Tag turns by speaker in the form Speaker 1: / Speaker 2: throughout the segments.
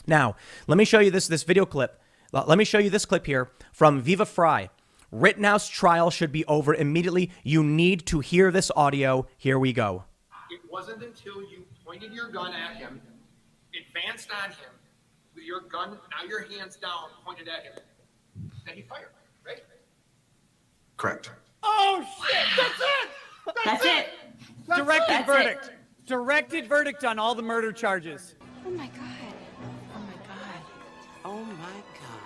Speaker 1: Now, let me show you this video clip. Let me show you this clip here from Viva Frei. Rittenhouse trial should be over immediately. You need to hear this audio. Here we go.
Speaker 2: It wasn't until you pointed your gun at him, advanced on him, with your gun, now your hands down, pointed at him, that he fired, right?
Speaker 3: Correct.
Speaker 4: Oh, shit! That's it! Directed verdict. Directed verdict on all the murder charges.
Speaker 5: Oh my God. Oh my God.
Speaker 6: Oh my God.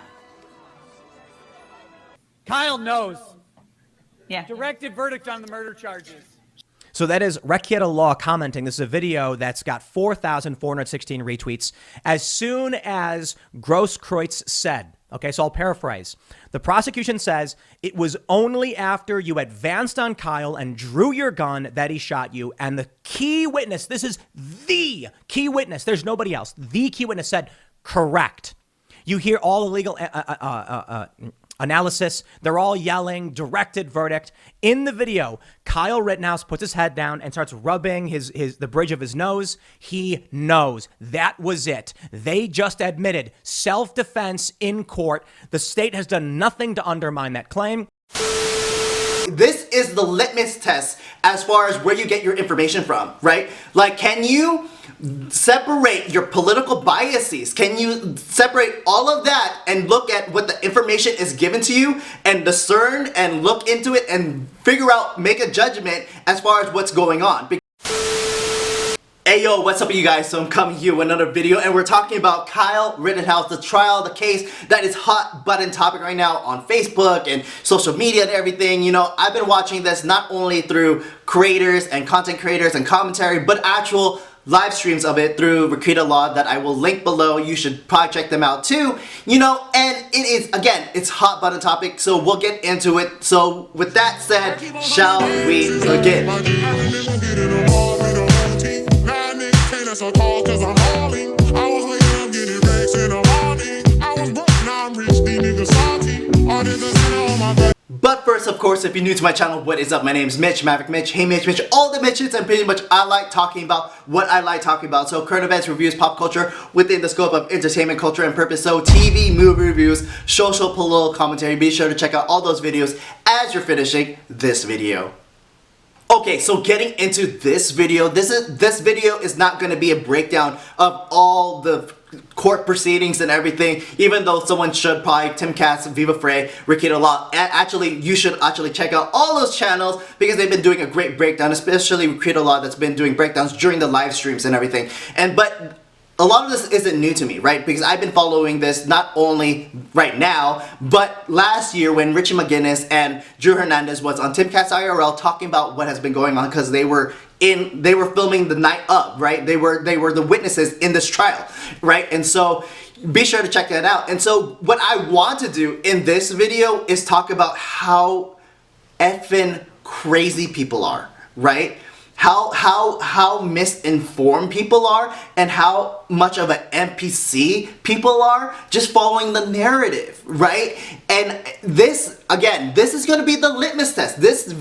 Speaker 4: Kyle knows.
Speaker 5: Yeah.
Speaker 4: Directed verdict on the murder charges.
Speaker 1: So that is Rekeita Law commenting. This is a video that's got 4,416 retweets. As soon as Grosskreutz said, okay, so I'll paraphrase. The prosecution says it was only after you advanced on Kyle and drew your gun that he shot you. And the key witness, this is the key witness, there's nobody else. The key witness said, correct. You hear all the legal analysis. They're all yelling, directed verdict. In the video, Kyle Rittenhouse puts his head down and starts rubbing the bridge of his nose. He knows. That was it. They just admitted self-defense in court. The state has done nothing to undermine that claim.
Speaker 7: This is the litmus test as far as where you get your information from, right? Like, can you separate your political biases? Can you separate all of that and look at what the information is given to you and discern and look into it and figure out, make a judgment as far as what's going on? Hey yo, what's up with you guys? So I'm coming here with another video and we're talking about Kyle Rittenhouse, the trial, the case that is hot button topic right now on Facebook and social media and everything. You know, I've been watching this not only through creators and content creators and commentary, but actual live streams of it through Rekeita Law that I will link below. You should probably check them out too. You know, and it is, again, it's hot button topic, so we'll get into it. So with that said, shall we begin? But first, of course, if you're new to my channel, what is up? My name is Mitch, Maverick Mitch, hey Mitch, all the Mitches, and pretty much I like talking about what I like talking about. So current events, reviews, pop culture within the scope of entertainment, culture, and purpose. So TV, movie reviews, social, political commentary. Be sure to check out all those videos as you're finishing this video. Okay, so getting into this video, this video is not going to be a breakdown of all the court proceedings and everything, even though someone should probably TIMCAST, Viva Frei, Rekeita Law, and actually you should actually check out all those channels because they've been doing a great breakdown, especially Rekeita Law that's been doing breakdowns during the live streams and everything. But a lot of this isn't new to me, right? Because I've been following this not only right now, but last year when Ricch McGinnis and Drew Hernandez was on TIMCAST IRL talking about what has been going on because they were filming the night of, right? They were the witnesses in this trial, right? And so be sure to check that out. And so what I want to do in this video is talk about how effing crazy people are, right? How misinformed people are and how much of an NPC people are just following the narrative, right? And this, again, this is going to be the litmus test. This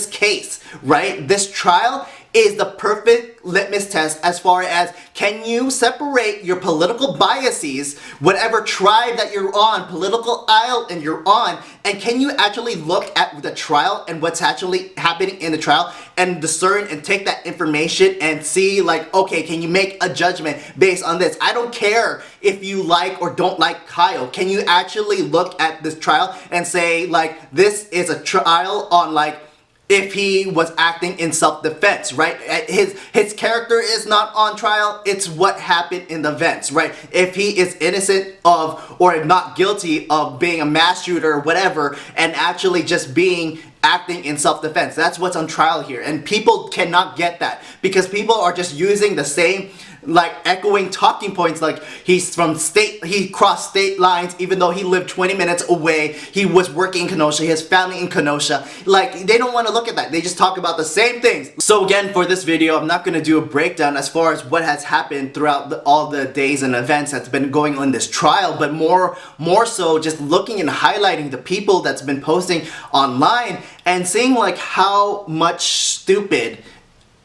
Speaker 7: case, right? This trial is the perfect litmus test as far as can you separate your political biases, whatever tribe that you're on, political aisle and you're on, and can you actually look at the trial and what's actually happening in the trial and discern and take that information and see like, okay, can you make a judgment based on this? I don't care if you like or don't like Kyle. Can you actually look at this trial and say like, this is a trial on like, if he was acting in self-defense, right? His character is not on trial, it's what happened in the events, right? If he is innocent of or not guilty of being a mass shooter or whatever and actually just acting in self-defense. That's what's on trial here. And people cannot get that because people are just using the same like echoing talking points like he crossed state lines even though he lived 20 minutes away, he was working in Kenosha, he has family in Kenosha. Like they don't want to look at that, they just talk about the same things. So again, for this video I'm not going to do a breakdown as far as what has happened throughout all the days and events that's been going on in this trial, but more so just looking and highlighting the people that's been posting online and seeing like how much stupid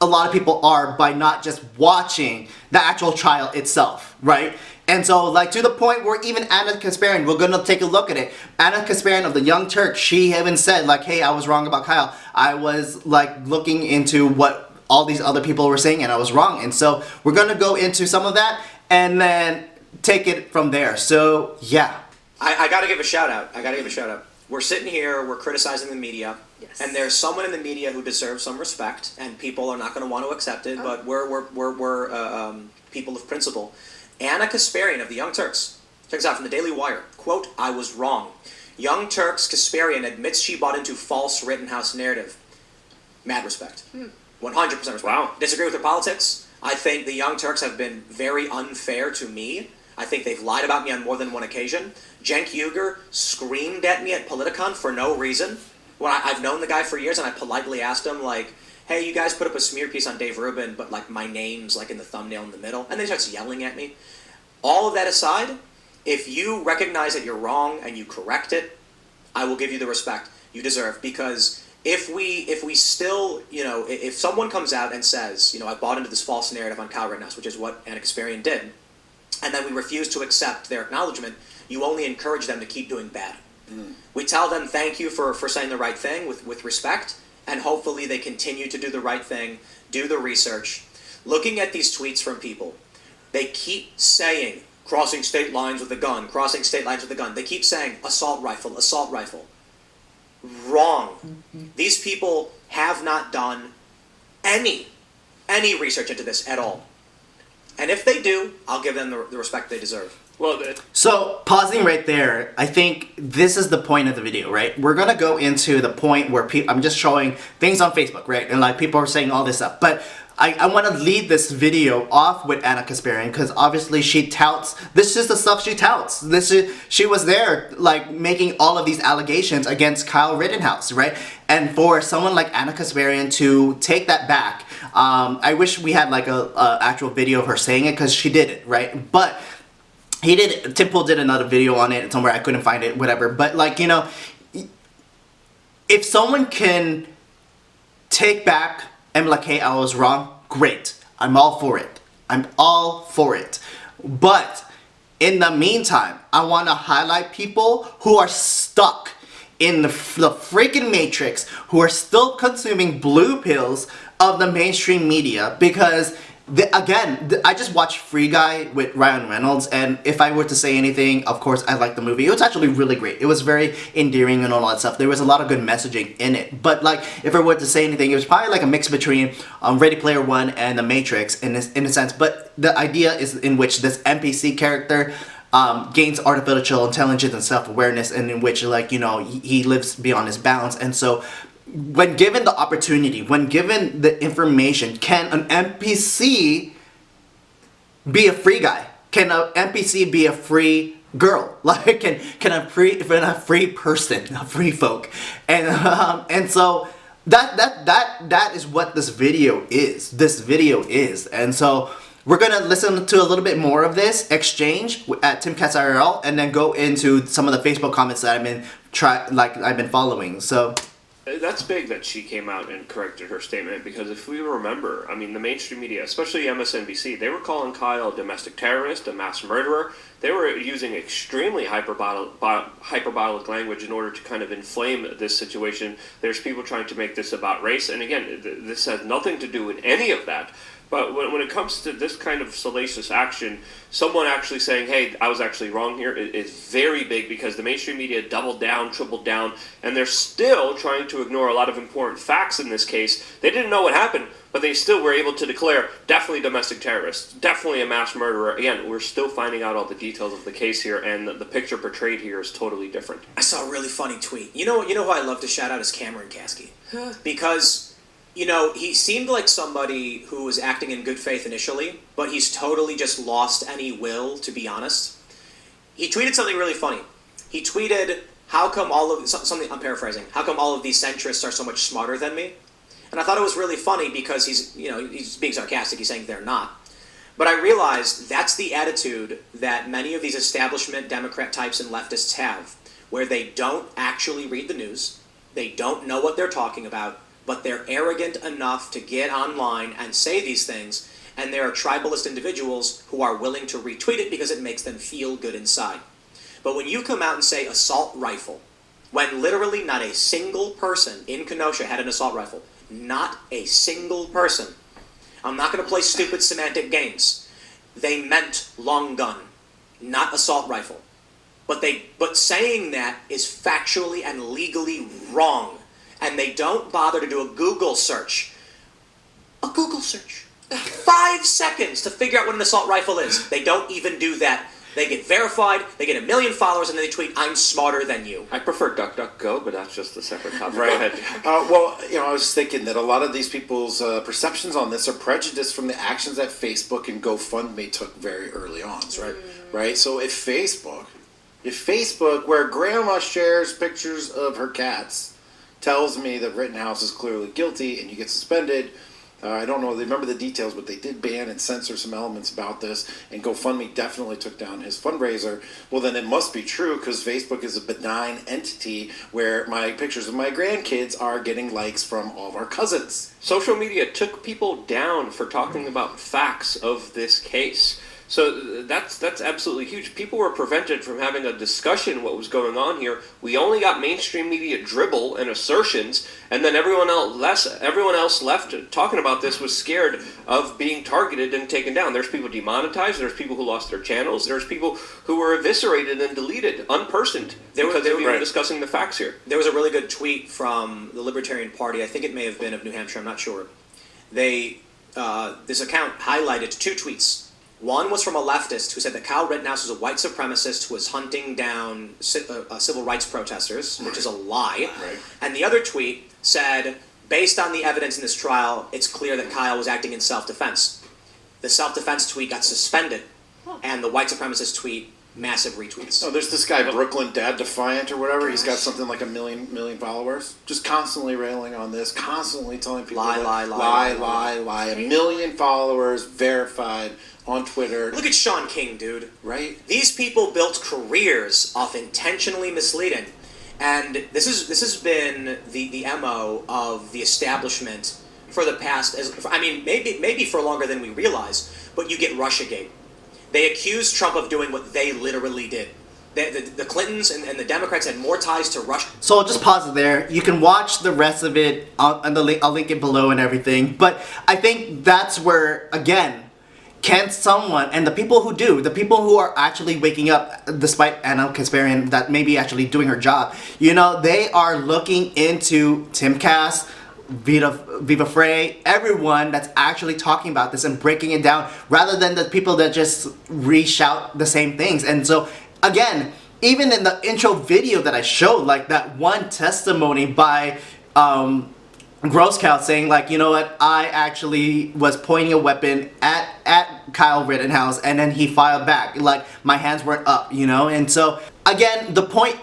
Speaker 7: a lot of people are by not just watching the actual trial itself, right? And so, like, to the point where even Anna Kasparian, we're gonna take a look at it. Anna Kasparian of the Young Turks, she even said, like, hey, I was wrong about Kyle. I was, like, looking into what all these other people were saying, and I was wrong. And so, we're gonna go into some of that, and then take it from there. So, yeah.
Speaker 8: I gotta give a shout out. We're sitting here, we're criticizing the media, and there's someone in the media who deserves some respect, and people are not gonna want to accept it, but we're people of principle. Anna Kasparian of the Young Turks. Check this out from the Daily Wire. Quote, I was wrong. Young Turks Kasparian admits she bought into false Rittenhouse narrative. Mad respect. 100% respect. Wow. Disagree with her politics? I think the Young Turks have been very unfair to me. I think they've lied about me on more than one occasion. Cenk Uygur screamed at me at Politicon for no reason. When I've known the guy for years, and I politely asked him, like, hey, you guys put up a smear piece on Dave Rubin, but, like, my name's, like, in the thumbnail in the middle. And then he starts yelling at me. All of that aside, if you recognize that you're wrong and you correct it, I will give you the respect you deserve. Because if we still, you know, if someone comes out and says, you know, I bought into this false narrative on Kyle Rittenhouse, which is what Anna Kasparian did, and then we refuse to accept their acknowledgement, you only encourage them to keep doing bad. We tell them thank you for saying the right thing with respect, and hopefully they continue to do the right thing, do the research. Looking at these tweets from people, they keep saying, crossing state lines with a gun, crossing state lines with a gun. They keep saying, assault rifle, assault rifle. Wrong. These people have not done any research into this at all. And if they do, I'll give them the respect they deserve.
Speaker 9: Well,
Speaker 7: so pausing right there, I think this is the point of the video, right? We're gonna go into the point where I'm just showing things on Facebook, right? And like people are saying all this stuff, but I want to lead this video off with Anna Kasparian because obviously she touts, this is the stuff she touts. She was there like making all of these allegations against Kyle Rittenhouse, right? And for someone like Anna Kasparian to take that back, I wish we had like a actual video of her saying it because she did it, right? But Tim Pool did another video on it somewhere, I couldn't find it, whatever. But like, you know, if someone can take back and be like, hey, I was wrong, great. I'm all for it. I'm all for it. But in the meantime, I want to highlight people who are stuck in the freaking matrix, who are still consuming blue pills of the mainstream media because I just watched Free Guy with Ryan Reynolds, and if I were to say anything, of course, I liked the movie. It was actually really great. It was very endearing and all that stuff. There was a lot of good messaging in it. But, like, if I were to say anything, it was probably like a mix between Ready Player One and The Matrix in a sense. But the idea is in which this NPC character gains artificial intelligence and self-awareness, and in which, like, you know, he lives beyond his bounds. And so when given the opportunity, when given the information, can an NPC be a free guy? Can an NPC be a free girl? Like, can a free person, a free folk? And so that is what this video is. And so we're gonna listen to a little bit more of this exchange at TIMCAST IRL, and then go into some of the Facebook comments that I've been following. So.
Speaker 9: That's big that she came out and corrected her statement, because if we remember, I mean, the mainstream media, especially MSNBC, they were calling Kyle a domestic terrorist, a mass murderer. They were using extremely hyperbolic language in order to kind of inflame this situation. There's people trying to make this about race, and again, this has nothing to do with any of that. But when it comes to this kind of salacious action, someone actually saying, hey, I was actually wrong here, is very big, because the mainstream media doubled down, tripled down, and they're still trying to ignore a lot of important facts in this case. They didn't know what happened, but they still were able to declare definitely domestic terrorist, definitely a mass murderer. Again, we're still finding out all the details of the case here, and the picture portrayed here is totally different.
Speaker 8: I saw a really funny tweet. You know who I love to shout out is Cameron Kasky. Because, you know, he seemed like somebody who was acting in good faith initially, but he's totally just lost any will, to be honest. He tweeted something really funny. He tweeted, how come something I'm paraphrasing, how come all of these centrists are so much smarter than me? And I thought it was really funny because he's being sarcastic, he's saying they're not. But I realized that's the attitude that many of these establishment Democrat types and leftists have, where they don't actually read the news, they don't know what they're talking about, but they're arrogant enough to get online and say these things, and there are tribalist individuals who are willing to retweet it because it makes them feel good inside. But when you come out and say assault rifle, when literally not a single person in Kenosha had an assault rifle, not a single person. I'm not going to play stupid semantic games. They meant long gun, not assault rifle. But saying that is factually and legally wrong. And they don't bother to do a Google search. A Google search. 5 seconds to figure out what an assault rifle is. They don't even do that. They get verified, they get 1 million followers, and then they tweet, "I'm smarter than you."
Speaker 9: I prefer DuckDuckGo, but that's just a separate topic.
Speaker 10: Right.
Speaker 9: Go ahead.
Speaker 10: Well, I was thinking that a lot of these people's perceptions on this are prejudiced from the actions that Facebook and GoFundMe took very early on, right? Right. So if Facebook, where grandma shares pictures of her cats, tells me that Rittenhouse is clearly guilty and you get suspended. I don't know, remember the details, but they did ban and censor some elements about this, and GoFundMe definitely took down his fundraiser. Well, then it must be true, because Facebook is a benign entity where my pictures of my grandkids are getting likes from all of our cousins.
Speaker 9: Social media took people down for talking about facts of this case. So that's absolutely huge. People were prevented from having a discussion what was going on here. We only got mainstream media dribble and assertions, and then everyone else left talking about this was scared of being targeted and taken down. There's people demonetized, there's people who lost their channels, there's people who were eviscerated and deleted, unpersoned, because they were discussing the facts here.
Speaker 8: There was a really good tweet from the Libertarian Party, I think it may have been of New Hampshire, I'm not sure. This account highlighted 2 tweets. One was from a leftist who said that Kyle Rittenhouse was a white supremacist who was hunting down civil rights protesters, which is a lie.
Speaker 10: Right.
Speaker 8: And the other tweet said, based on the evidence in this trial, it's clear that Kyle was acting in self-defense. The self-defense tweet got suspended, and the white supremacist tweet, massive retweets.
Speaker 10: Oh, there's this guy, Brooklyn Dad Defiant or whatever. He's got something like a million followers. Just constantly railing on this, constantly telling people
Speaker 8: Lie.
Speaker 10: 1 million followers, verified on Twitter.
Speaker 8: Look at Sean King, dude.
Speaker 10: Right?
Speaker 8: These people built careers off intentionally misleading. And this has been the MO of the establishment for the past, maybe for longer than we realize, but you get Russiagate. They accused Trump of doing what they literally did. The Clintons and the Democrats had more ties to Russia.
Speaker 7: So I'll just pause it there. You can watch the rest of it on the link. I'll link it below and everything. But I think that's where, again, can someone, and the people who are actually waking up, despite Anna Kasparian that may be actually doing her job, they are looking into TIMCAST, Viva Frey, everyone that's actually talking about this and breaking it down, rather than the people that just re-shout the same things. And so, again, even in the intro video that I showed, like that one testimony by Gross Cow saying, like, you know what, I actually was pointing a weapon at Kyle Rittenhouse, and then he fired back, like, my hands weren't up, and so, again, the point,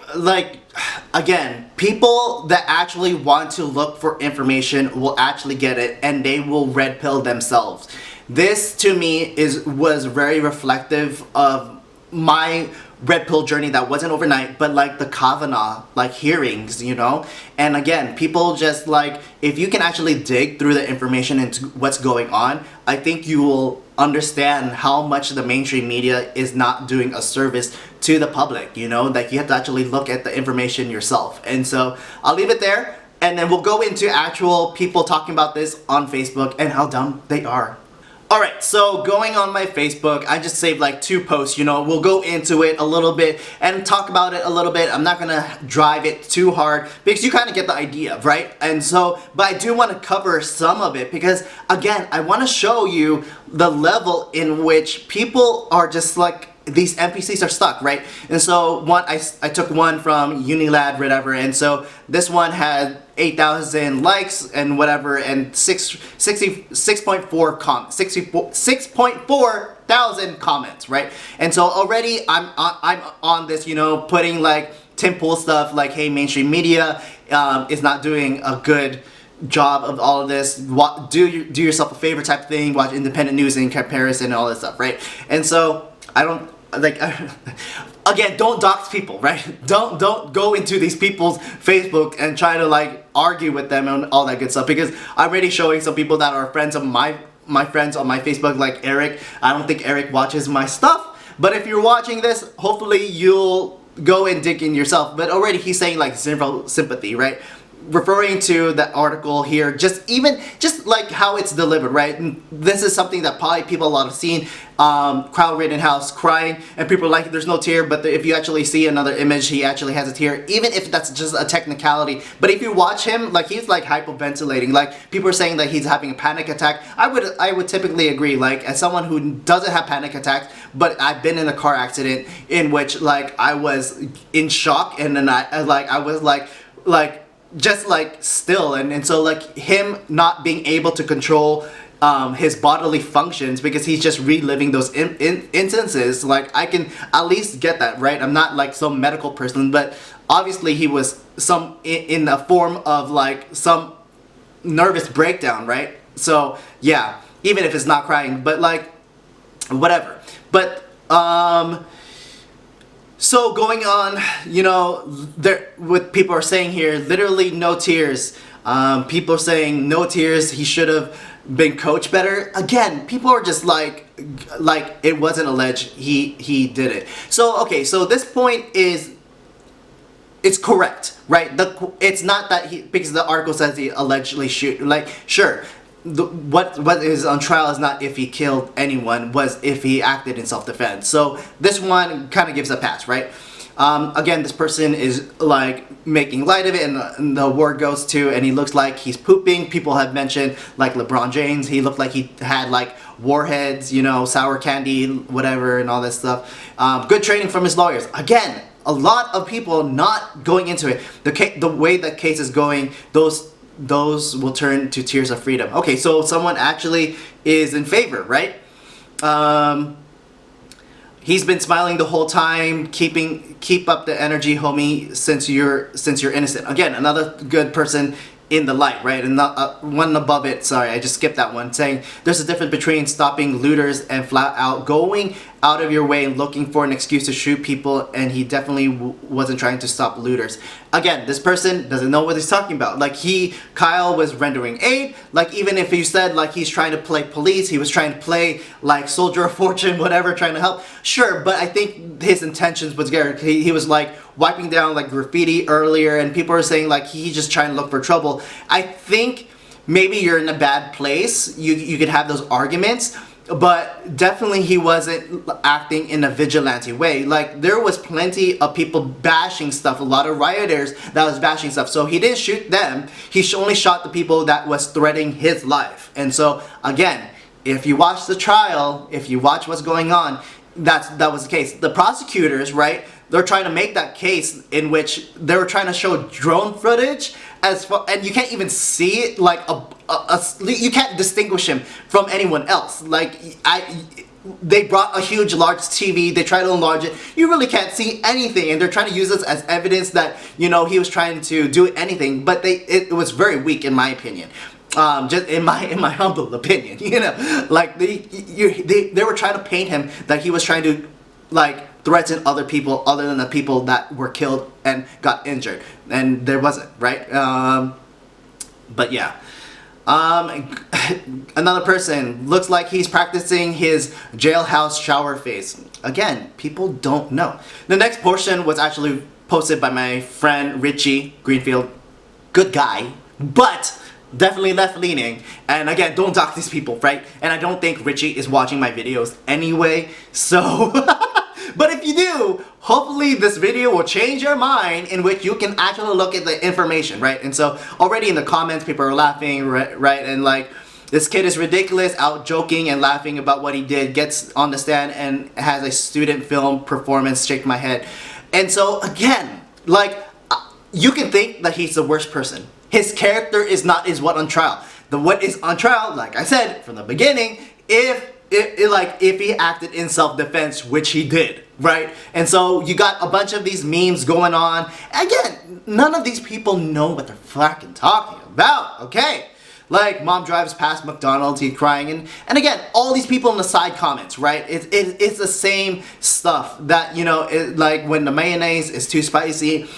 Speaker 7: again, people that actually want to look for information will actually get it, and they will red pill themselves. This, to me, was very reflective of my red pill journey that wasn't overnight, but like the Kavanaugh hearings, and again, people just if you can actually dig through the information into what's going on, I think you will understand how much the mainstream media is not doing a service to the public. You have to actually look at the information yourself. And so I'll leave it there, and then we'll go into actual people talking about this on Facebook and how dumb they are. Alright, so going on my Facebook, I just saved 2 posts, we'll go into it a little bit and talk about it a little bit. I'm not gonna drive it too hard because you kind of get the idea, right? And so, but I do want to cover some of it because, again, I want to show you the level in which people are just these NPCs are stuck, right? And so I took one from Unilad, whatever, and so this one had 8,000 likes and whatever, and 6.4 thousand comments, right? And so already I'm on this, putting Tim Pool stuff hey, mainstream media is not doing a good job of all of this. Do yourself a favor type thing. Watch independent news in comparison and all this stuff, right? And so like again, don't dox people, right? Don't go into these people's Facebook and try to like argue with them and all that good stuff, because I'm already showing some people that are friends of my friends on my Facebook, like Eric. I don't think Eric watches my stuff, but if you're watching this, hopefully you'll go and dig in yourself. But already he's saying like zero sympathy, right? Referring to the article here, just like how it's delivered, right? And this is something that probably people a lot have seen. Crowd Rittenhouse crying, and people are like, there's no tear, but if you actually see another image, he actually has a tear, even if that's just a technicality. But if you watch him, like, he's like hyperventilating. Like, people are saying that he's having a panic attack. I would typically agree, like, as someone who doesn't have panic attacks, but I've been in a car accident in which like I was in shock, and then I was like just like still, and so like him not being able to control his bodily functions because he's just reliving those instances, like I can at least get that, right? I'm not like some medical person, but obviously he was in the form of like some nervous breakdown, right? So yeah, even if it's not crying, but like whatever. But so going on, you know, what people are saying here, literally no tears. People are saying no tears, he should have been coached better. Again, people are just like it wasn't alleged, he did it. So okay, so this point it's correct, right? It's not that because the article says he allegedly shoot, like, sure. What is on trial is not if he killed anyone, was if he acted in self-defense. So this one kind of gives a pass, right? Again, this person is like making light of it, and the word goes to, and he looks like he's pooping. People have mentioned like LeBron James. He looked like he had like warheads, you know, sour candy, whatever, and all that stuff. Good training from his lawyers. Again, a lot of people not going into it. The way the case is going, those will turn to tears of freedom. Okay, so someone actually is in favor, right? He's been smiling the whole time, keep up the energy, homie, since you're innocent. Again, another good person in the light, right? And not, one above it, sorry, I just skipped that one, saying there's a difference between stopping looters and flat out going out of your way and looking for an excuse to shoot people, and he definitely wasn't trying to stop looters. Again, this person doesn't know what he's talking about. Like, Kyle was rendering aid. Like, even if you said like he's trying to play police, he was trying to play like soldier of fortune, whatever, trying to help. Sure, but I think his intentions was good. He was like wiping down like graffiti earlier, and people are saying like he's just trying to look for trouble. I think maybe you're in a bad place. You could have those arguments. But definitely he wasn't acting in a vigilante way. Like, there was plenty of people bashing stuff, a lot of rioters that was bashing stuff. So he didn't shoot them, he only shot the people that was threatening his life. And so again, if you watch the trial, if you watch what's going on, that was the case. The prosecutors, right, they're trying to make that case in which they were trying to show drone footage and you can't even see it, like you can't distinguish him from anyone else. Like, they brought a huge large TV, they try to enlarge it, you really can't see anything, and they're trying to use this as evidence that, you know, he was trying to do anything, but it was very weak in my opinion. Just in my humble opinion, you know, like they were trying to paint him that he was trying to like threaten other people other than the people that were killed and got injured, and there wasn't, right? But yeah, another person looks like he's practicing his jailhouse shower face. Again, people don't know. The next portion was actually posted by my friend Richie Greenfield. Good guy, but definitely left-leaning, and again, don't dox these people, right? And I don't think Richie is watching my videos anyway, so but if you do, hopefully this video will change your mind in which you can actually look at the information, right? And so already in the comments, people are laughing, right? And like, this kid is ridiculous, out joking and laughing about what he did, gets on the stand and has a student film performance, shake my head. And so again, like, you can think that he's the worst person. His character is what on trial. What is on trial, like I said from the beginning, if he acted in self-defense, which he did, right? And so you got a bunch of these memes going on. Again, none of these people know what they're fucking talking about, okay? Like, mom drives past McDonald's, he's crying, and again, all these people in the side comments, right? It's the same stuff that, you know, like when the mayonnaise is too spicy.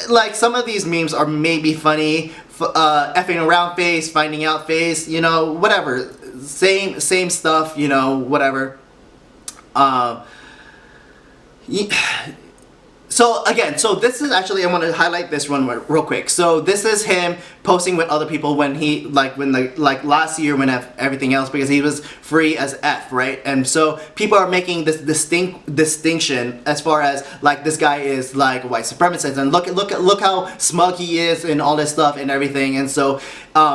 Speaker 7: Like, some of these memes are maybe funny, effing around face, finding out face, you know, whatever. Same stuff, you know, whatever. So again, so this is actually, I want to highlight this one real quick. So this is him posting with other people when he, like last year when everything else, because he was free as F, right? And so people are making this distinction as far as like this guy is like a white supremacist, and look how smug he is and all this stuff and everything. And so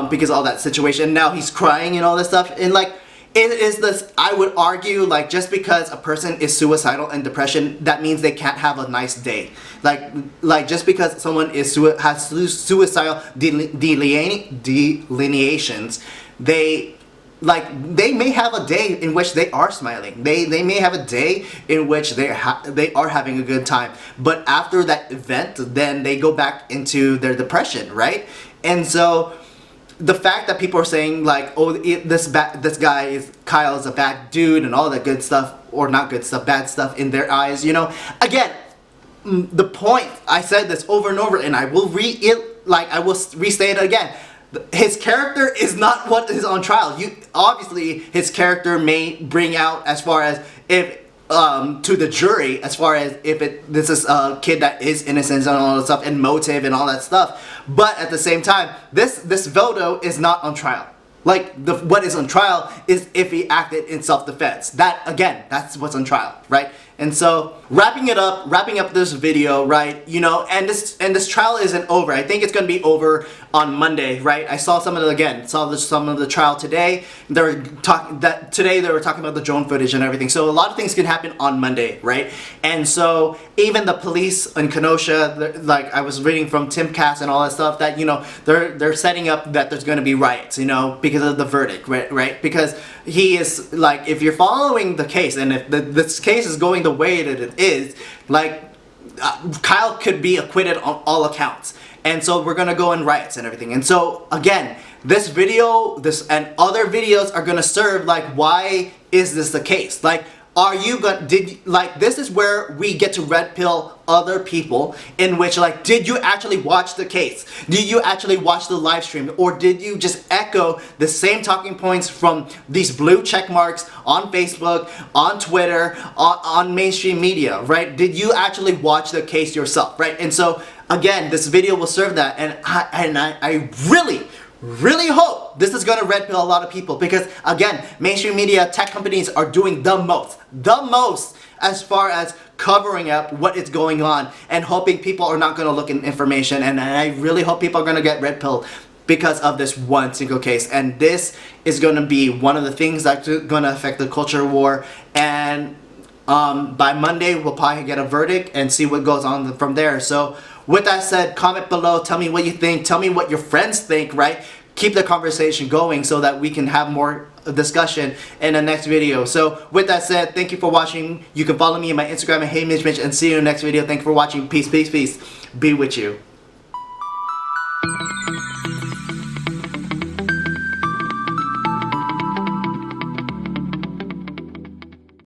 Speaker 7: because of all that situation, now he's crying and all this stuff, and like, it is this, I would argue, like, just because a person is suicidal and depression, that means they can't have a nice day. Like just because someone is has suicidal delineations, they may have a day in which they are smiling. They may have a day in which they are having a good time. But after that event, then they go back into their depression, right? And so the fact that people are saying like, oh, this guy Kyle is a bad dude and all that good stuff, or not good stuff, bad stuff in their eyes, you know. Again, the point, I said this over and over, and I will restate it again. His character is not what is on trial. Obviously his character may bring out as far as if to the jury, as far as if this is a kid that is innocent and all that stuff, and motive and all that stuff. But at the same time, this photo is not on trial. Like, what is on trial is if he acted in self-defense. That, again, that's what's on trial, right? And so, wrapping up this video, right, you know, and this trial isn't over. I think it's going to be over on Monday, right? I saw some of the trial today. They were talking about the drone footage and everything. So a lot of things can happen on Monday, right? And so even the police in Kenosha, like I was reading from TIMCAST and all that stuff, that, you know, they're setting up that there's going to be riots, you know, because of the verdict, right? Because he is, like, if you're following the case, and if this case is going the way that it is, like, Kyle could be acquitted on all accounts. And so we're gonna go in riots and everything. And so again, this video, and other videos are gonna serve like, why is this the case? Like, are you gonna, this is where we get to red pill other people, in which, like, did you actually watch the case? Did you actually watch the live stream? Or did you just echo the same talking points from these blue check marks on Facebook, on Twitter, on mainstream media, right? Did you actually watch the case yourself, right? And so again, this video will serve that, and I really hope this is going to red pill a lot of people, because again, mainstream media, tech companies are doing the most as far as covering up what is going on, and hoping people are not going to look in information, and I really hope people are going to get red pilled because of this one single case. And this is going to be one of the things that's going to affect the culture war, and by Monday we'll probably get a verdict and see what goes on from there. So with that said, comment below, tell me what you think, tell me what your friends think, right? Keep the conversation going so that we can have more discussion in the next video. So with that said, thank you for watching. You can follow me on my Instagram at HeyMitchMitch, and see you in the next video. Thank you for watching. Peace, peace, peace. Be with you.